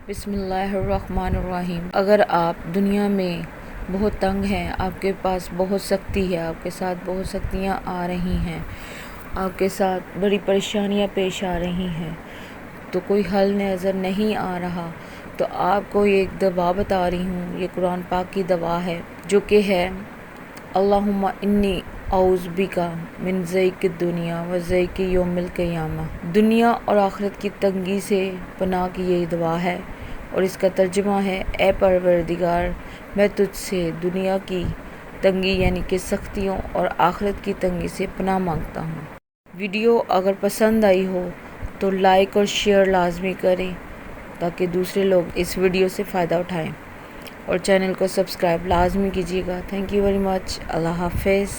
بسم اللہ الرحمن الرحیم۔ اگر آپ دنیا میں بہت تنگ ہیں، آپ کے پاس بہت سختی ہے، آپ کے ساتھ بہت سختیاں آ رہی ہیں، آپ کے ساتھ بڑی پریشانیاں پیش آ رہی ہیں، تو کوئی حل نظر نہیں آ رہا، تو آپ کو ایک دوا بتا رہی ہوں۔ یہ قرآن پاک کی دوا ہے، جو کہ ہے اللہم انی اعوذ بک من ضیق الدنیا و ضیق یوم القیامہ۔ دنیا اور آخرت کی تنگی سے پناہ کی یہ دعا ہے، اور اس کا ترجمہ ہے: اے پروردگار، میں تجھ سے دنیا کی تنگی یعنی کہ سختیوں اور آخرت کی تنگی سے پناہ مانگتا ہوں۔ ویڈیو اگر پسند آئی ہو تو لائک اور شیئر لازمی کریں تاکہ دوسرے لوگ اس ویڈیو سے فائدہ اٹھائیں، اور چینل کو سبسکرائب لازمی کیجیے گا۔ Thank you very much. اللہ حافظ۔